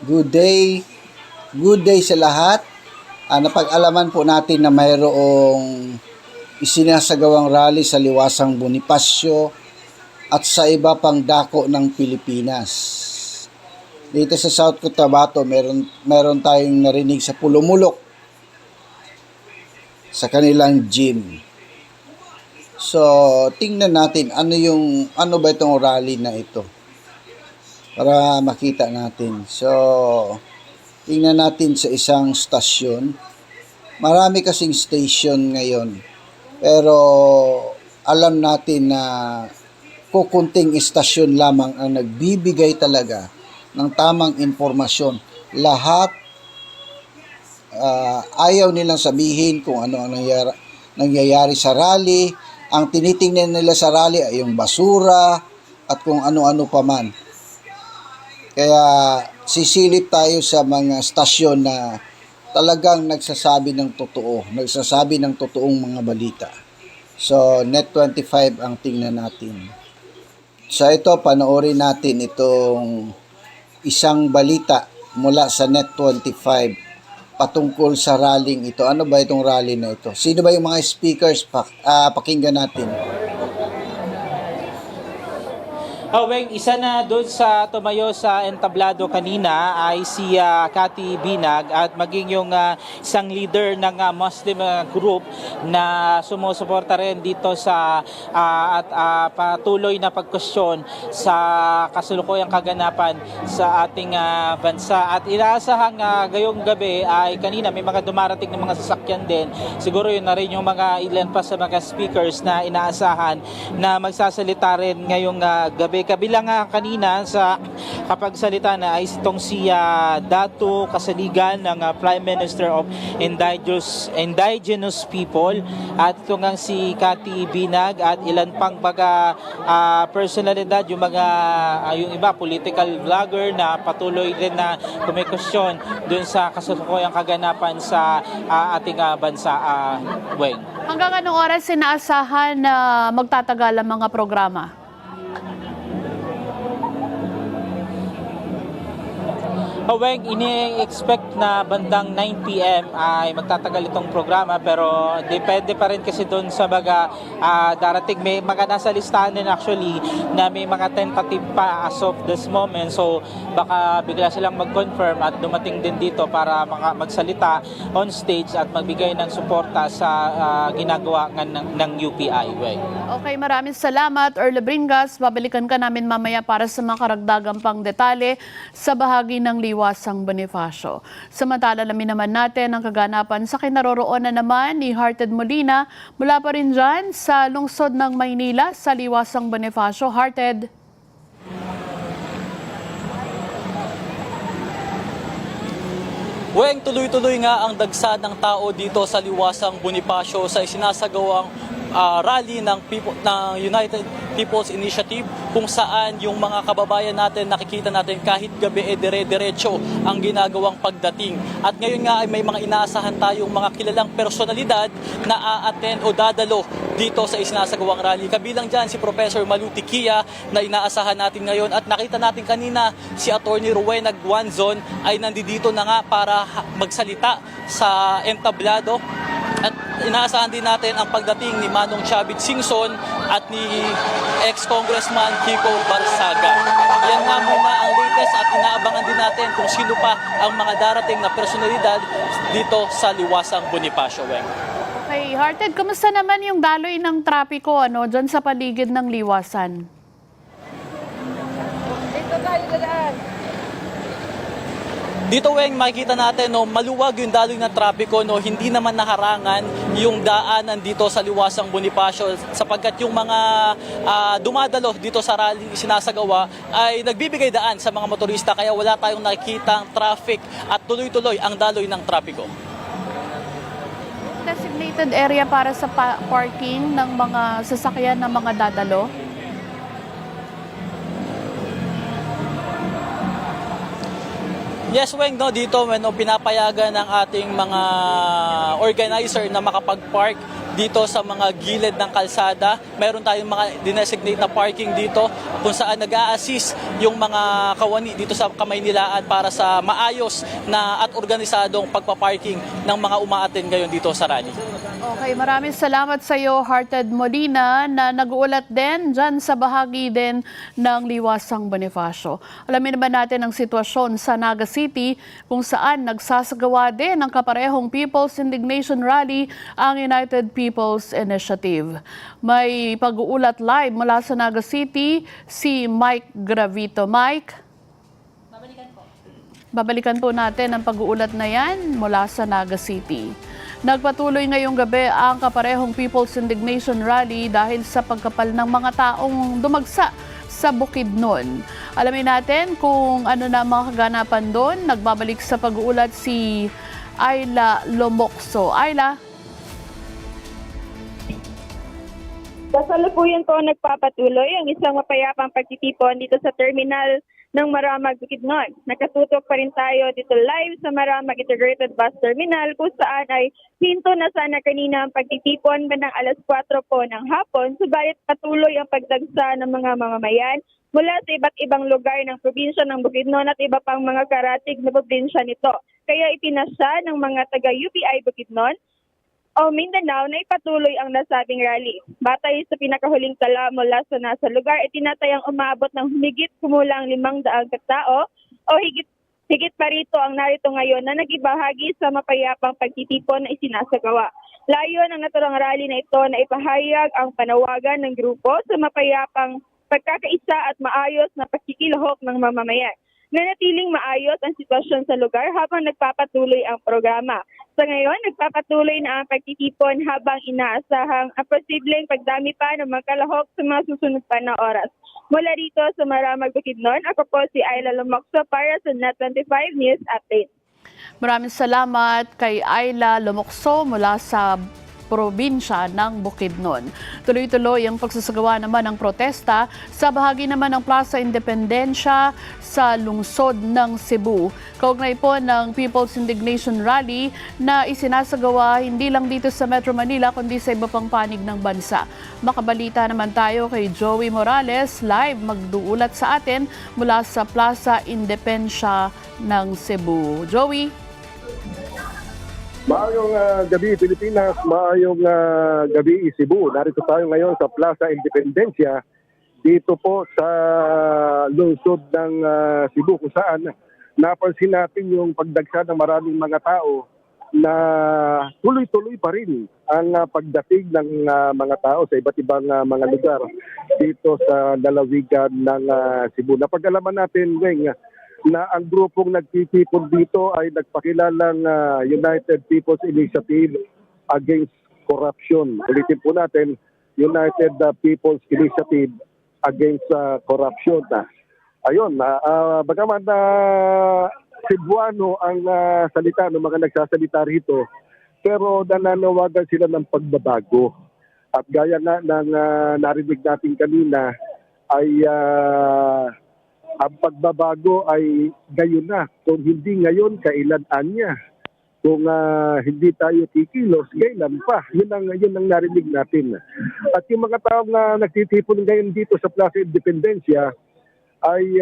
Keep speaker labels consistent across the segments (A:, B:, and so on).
A: Good day. Good day sa lahat. Napag-alaman po natin na mayroong isinasagawang rally sa Liwasang Bonifacio at sa iba pang dako ng Pilipinas. Dito sa South Cotabato, meron tayong narinig sa Pulumulok sa kanilang gym. So, tingnan natin ano ba itong rally na ito para makita natin. So, tingnan natin sa isang stasyon. Marami kasing station ngayon. Pero alam natin na kukunting istasyon lamang ang nagbibigay talaga ng tamang impormasyon. Lahat ayaw nilang sabihin kung ano ang nangyayari sa rally. Ang tinitingnan nila sa rally ay yung basura at kung ano-ano pa man. Kaya sisilip tayo sa mga stasyon na talagang nagsasabi ng totoo, nagsasabi ng totoong mga balita. So, Net25 ang tingnan natin. So, ito, panoorin natin itong isang balita mula sa Net25 patungkol sa rallying ito. Ano ba itong rally na ito? Sino ba yung mga speakers? Pakinggan natin.
B: Weng, isa na doon sa tumayo sa entablado kanina ay si Cathy Binag at maging yung isang leader ng Muslim group na sumusuporta rin dito sa at patuloy na pagkwestiyon sa kasulukuyang kaganapan sa ating bansa. At inaasahang ngayong gabi ay kanina may mga dumarating ng mga sasakyan din. Siguro yun na rin yung mga ilan pa sa mga speakers na inaasahan na magsasalita rin ngayong gabi. Kabilang kanina sa kapagsalita na ay itong si Dato Kasaligan ng Prime Minister of Indigenous People at ito nga si Cathy Binag at ilan pang personalidad, yung yung iba political vlogger na patuloy din na kumikwestiyon dun sa kasalukuyang kaganapan sa ating bansa. Weng.
C: Hanggang anong oras sinaasahan na magtatagal ang mga programa?
B: Weng, ini-expect na bandang 9 p.m. ay magtatagal itong programa pero depende pa rin kasi doon sa mga darating. May mga nasa listahan din actually na may mga tentative pa as of this moment. So baka bigla silang mag-confirm at dumating din dito para magsalita on stage at magbigay ng suporta sa ginagawa ng UPI. Weng.
C: Okay, maraming salamat, Earl Bringas. Babalikan ka namin mamaya para sa mga karagdagang pang detalye sa bahagi ng Liwasang Bonifacio. Samantala, alamin naman natin ang kaganapan sa kinaroroonan naman ni Hearted Molina mula pa rin dyan sa lungsod ng Maynila sa Liwasang Bonifacio. Hearted.
D: Weng, tuloy-tuloy nga ang dagsa ng tao dito sa Liwasang Bonifacio sa isinasagawang rally ng United People's Initiative kung saan yung mga kababayan natin nakikita natin kahit gabi dire-diretso ang ginagawang pagdating. At ngayon nga ay may mga inaasahan tayong mga kilalang personalidad na a-attend o dadalo dito sa isinasagawang rally. Kabilang dyan si Professor Malu Tiquia na inaasahan natin ngayon at nakita natin kanina si Attorney Rowena Guanzon ay nandito na nga para magsalita sa entablado. At inaasahan din natin ang pagdating ni Manong Chavit Singson at ni ex-congressman Kiko Barsaga. Yan nga muna ang latest at inaabangan din natin kung sino pa ang mga darating na personalidad dito sa Liwasang Bonifacio.
C: Okay, Hearted, kumusta naman yung daloy ng trapiko dyan sa paligid ng Liwasan?
E: Dito tayo dadaan.
D: Dito, Weng, makikita natin maluwag yung daloy ng trapiko, hindi naman naharangan yung daanan dito sa Liwasang Bonifacio sapagkat yung mga dumadalo dito sa rally sinasagawa ay nagbibigay daan sa mga motorista kaya wala tayong nakikitang traffic at tuloy-tuloy ang daloy ng trapiko.
C: Designated area para sa parking ng mga sasakyan ng mga dadalo?
D: Yes, Weng, dito pinapayagan ng ating mga organizer na makapag-park dito sa mga gilid ng kalsada. Meron tayong mga dinesignate na parking dito kung saan nag-a-assist yung mga kawani dito sa Kamaynilaan para sa maayos na at organisadong pagpaparking ng mga umaattend ngayon dito sa rally.
C: Okay, maraming salamat sa iyo, Hearted Molina, na nag-uulat din dyan sa bahagi din ng Liwasang Bonifacio. Alamin naman natin ang sitwasyon sa Naga City kung saan nagsasagawa din ng kaparehong People's Indignation Rally ang United People's Initiative. May pag-uulat live mula sa Naga City si Mike Gravito. Mike? Babalikan po natin ang pag-uulat na yan mula sa Naga City. Nagpatuloy ngayong gabi ang kaparehong People's Indignation Rally dahil sa pagkapal ng mga taong dumagsa sa Bukidnon. Alamin natin kung ano na mga kaganapan doon. Nagbabalik sa pag-uulat si Ayla Lomokso. Ayla?
E: Kasalukuyan po nagpapatuloy ang isang mapayapang pagtitipon dito sa terminal ng Maramag, Bukidnon. Nakatutok pa rin tayo dito live sa Maramag Integrated Bus Terminal kung saan ay hinto na sana kanina ang pagtitipon bandang alas 4 po ng hapon, subalit patuloy ang pagdagsa ng mga mamamayan mula sa iba't ibang lugar ng probinsya ng Bukidnon at iba pang mga karatig na probinsya nito. Kaya ipinasya ng mga taga-UPI Bukidnon o Mindanao na ipatuloy ang nasabing rally. Batay sa pinakahuling tala mula sa nasa lugar, itinatayang umabot ng humigit kumulang 500 katao o higit pa rito ang narito ngayon na nagibahagi sa mapayapang pagtitipon na isinasagawa. Layo ng naturang rally na ito na ipahayag ang panawagan ng grupo sa mapayapang pagkakaisa at maayos na pagkikilahok ng mamamayan. Nanatiling maayos ang sitwasyon sa lugar habang nagpapatuloy ang programa. Sa ngayon, nagpapatuloy na ang pagtitipon habang inaasahang ang posibleng pagdami pa ng mga kalahok sa mga susunod pa na oras. Mula rito sa Maramag, Bukidnon, ako po si Ayla Lomokso para sa Net25 News Update.
C: Maraming salamat kay Ayla Lomokso mula sa probinsya ng Bukidnon. Tuloy-tuloy ang pagsasagawa naman ng protesta sa bahagi naman ng Plaza Independencia sa lungsod ng Cebu. Kaugnay po ng People's Indignation Rally na isinasagawa hindi lang dito sa Metro Manila kundi sa iba pang panig ng bansa. Makabalita naman tayo kay Joey Morales, live magduulat sa atin mula sa Plaza Independencia ng Cebu. Joey?
F: Maayong gabi Pilipinas, maayong gabi Cebu. Narito tayo ngayon sa Plaza Independencia dito po sa lungsod ng Cebu kung saan napansin natin yung pagdagsa ng maraming mga tao na tuloy-tuloy pa rin ang pagdating ng mga tao sa iba't ibang mga lugar dito sa lalawigan ng Cebu. Napag-alaman natin, Weng, na ang grupong nagtitipon dito ay nagpakilalang United People's Initiative Against Corruption. Ulitin po natin, United People's Initiative Against Corruption. Ayun, bagaman Cebuano ang salita ng mga nagsasalita rito, pero nananawagan sila ng pagbabago. At gaya nga ng narinig natin kanina, ay ang pagbabago ay gayon na. Kung hindi ngayon, kailan anya? Kung hindi tayo kikilos, kailan pa? Yun ang narinig natin. At yung mga taong nagtitipon ngayon dito sa Plaza Independencia ay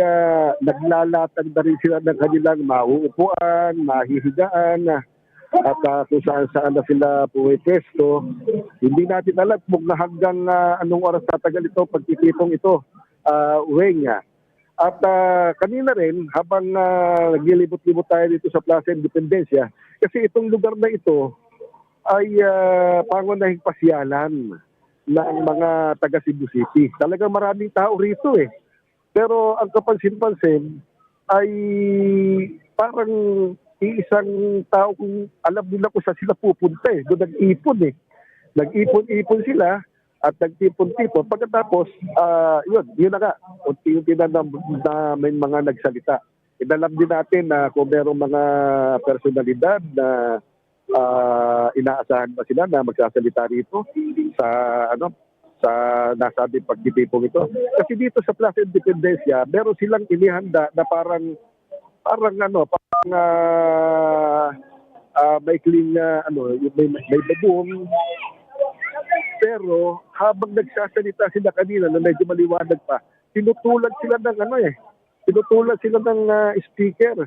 F: naglalatag na rin sila ng kanilang mauupuan, mahihigaan, at kung saan na sila puwepesto. Hindi natin alam kung hanggang anong oras tatagal ito, pagtitipong ito, Weng. At kanina rin, habang naglilibot-libot tayo dito sa Plaza Independencia, kasi itong lugar na ito ay pangunahing pasyalan ng mga taga Cebu City. Talagang maraming tao rito eh. Pero ang kapansin-pansin ay parang isang tao kung alam nila kung saan sila pupunta eh. Doon nag-ipon eh. Nag-ipon-ipon sila at nagtipon-tipon. Pagkatapos, yun na nga, unti-unti na may mga nagsalita. Inalam din natin na kung merong mga personalidad na inaasahan ba sila na magsasalita rito sa sa nasabing pagtitipong ito. Kasi dito sa Plaza Independencia, meron silang inihanda na parang maikling may baboon. Pero habang nagsasalita sila kanina na medyo maliwanag pa, tinutulan sila ng tinutulan sila ng speaker.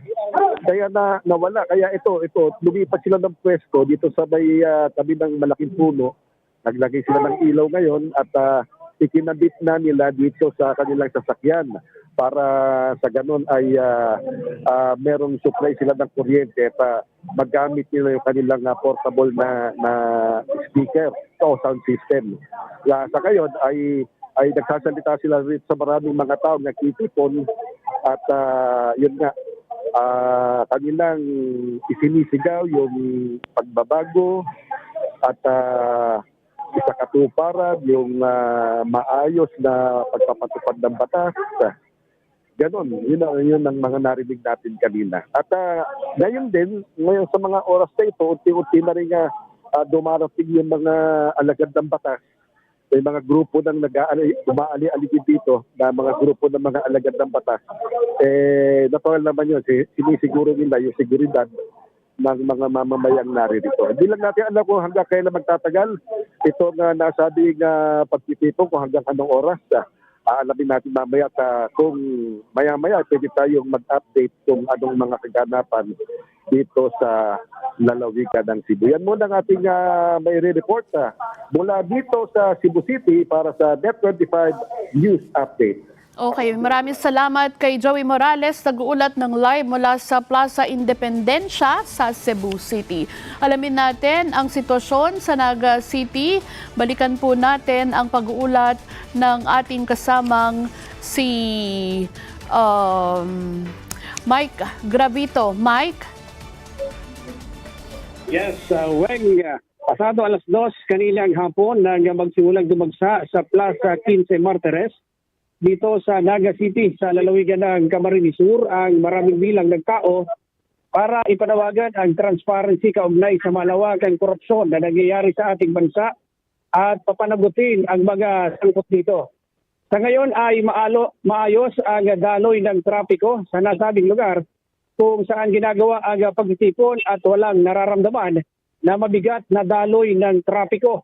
F: Kaya nawala. Kaya ito, lumipat sila ng pwesto dito sa may tabi ng malaking puno. Naglagay sila ng ilaw ngayon at ikinabit na nila dito sa kanilang sasakyan para sa ganun ay merong supply sila ng kuryente at magamit nila yung kanilang portable na speaker o sound system. Sa ngayon ay nagsasalita sila rin sa maraming mga tao na kitipon at yun nga, kanilang isinisigaw yung pagbabago at isa katuparan yung maayos na pagpapatupad ng batas. Ganon, yun ang mga narinig natin kanina. At ngayon din, ngayon sa mga oras na ito, unti-unti na rin dumarating yung mga alagad ng batas. May mga grupo nang umaali-aligid dito na mga grupo ng mga alagad ng batas. Natural naman yun, sinisiguro nila yung seguridad ng mga mamamayang naririto. Hindi lang natin alam kung hanggang kailan magtatagal. Ito nga nasabing pagtitipon kung hanggang anong oras. Aalamin natin mamaya at kung maya-maya pwede tayong mag-update kung anong mga kaganapan dito sa lalawigan ng Cebu. Yan muna ang ating may re-report mula dito sa Cebu City para sa Net25 News Update.
C: Okay, maraming salamat kay Joey Morales, nag-uulat ng live mula sa Plaza Independencia sa Cebu City. Alamin natin ang sitwasyon sa Naga City. Balikan po natin ang pag-uulat ng ating kasamang si Mike Gravito. Mike?
G: Yes, Weng, pasado alas 2 kanilang hapon nang magsimulang dumagsa sa Plaza 15 Martires dito sa Naga City sa lalawigan ng Camarines Sur ang maraming bilang ng tao para ipanawagan ang transparency kaugnay sa malawakang korupsyon na nangyayari sa ating bansa at papanagutin ang mga sangkot dito. Sa ngayon ay maayos ang daloy ng trapiko sa nasabing lugar kung saan ginagawa ang pagtitipon at walang nararamdaman na mabigat na daloy ng trapiko.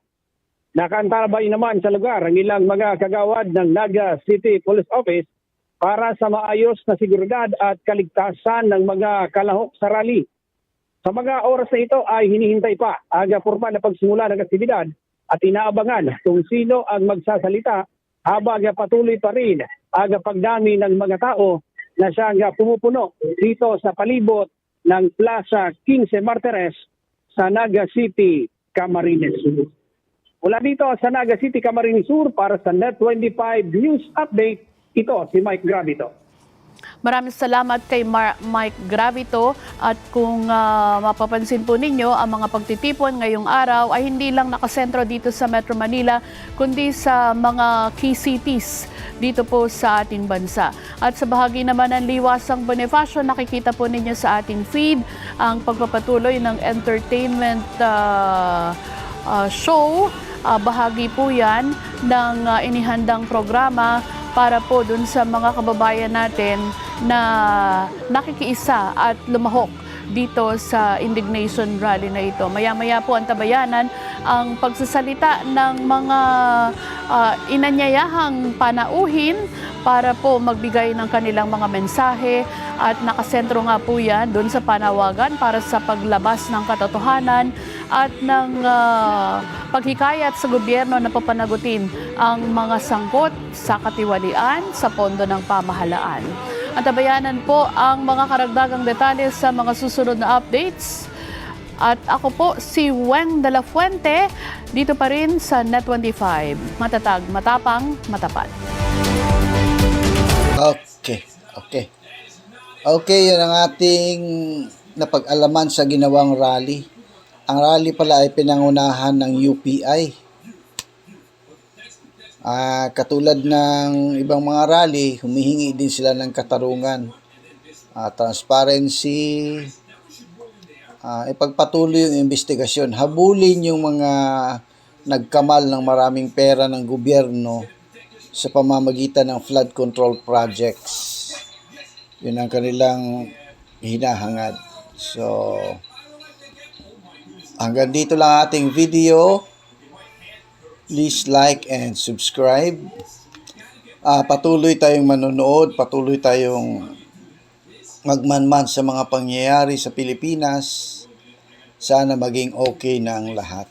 G: Nakaantabay naman sa lugar ang ilang mga kagawad ng Naga City Police Office para sa maayos na seguridad at kaligtasan ng mga kalahok sa rally. Sa mga oras na ito ay hinihintay pa ang formal na pagsimula ng aktibidad at inaabangan kung sino ang magsasalita habang patuloy pa rin ang pagdami ng mga tao na siyang pumupuno dito sa palibot ng Plaza 15 Martires sa Naga City, Camarines Sur. Mula dito sa Naga City, Camarines Sur para sa Net25 News Update, ito si Mike Gravito.
C: Maraming salamat kay Mike Gravito at kung mapapansin po ninyo, ang mga pagtitipon ngayong araw ay hindi lang nakasentro dito sa Metro Manila kundi sa mga key cities dito po sa ating bansa. At sa bahagi naman ng Liwasang Bonifacio, nakikita po ninyo sa ating feed ang pagpapatuloy ng entertainment show. Bahagi po yan ng inihandang programa para po dun sa mga kababayan natin na nakikiisa at lumahok dito sa indignation rally na ito. Maya-maya po ang tabayanan ang pagsasalita ng mga inanyayahang panauhin para po magbigay ng kanilang mga mensahe at nakasentro nga po yan doon sa panawagan para sa paglabas ng katotohanan at ng paghikayat sa gobyerno na papanagutin ang mga sangkot sa katiwalian sa pondo ng pamahalaan. At tabayanan po ang mga karagdagang detalye sa mga susunod na updates. At ako po si Weng de la Fuente, dito pa rin sa Net25. Matatag, matapang, matapat.
A: Okay, yun ang ating napag-alaman sa ginawang rally. Ang rally pala ay pinangunahan ng UPI. Katulad ng ibang mga rally, humihingi din sila ng katarungan, transparency, ipagpatuloy yung investigasyon, habulin yung mga nagkamal ng maraming pera ng gobyerno sa pamamagitan ng flood control projects. Yun ang kanilang hinahangad. So, hanggang dito lang ating video. Please like and subscribe. Patuloy tayong manonood, patuloy tayong magmanman sa mga pangyayari sa Pilipinas. Sana maging okay na ang lahat.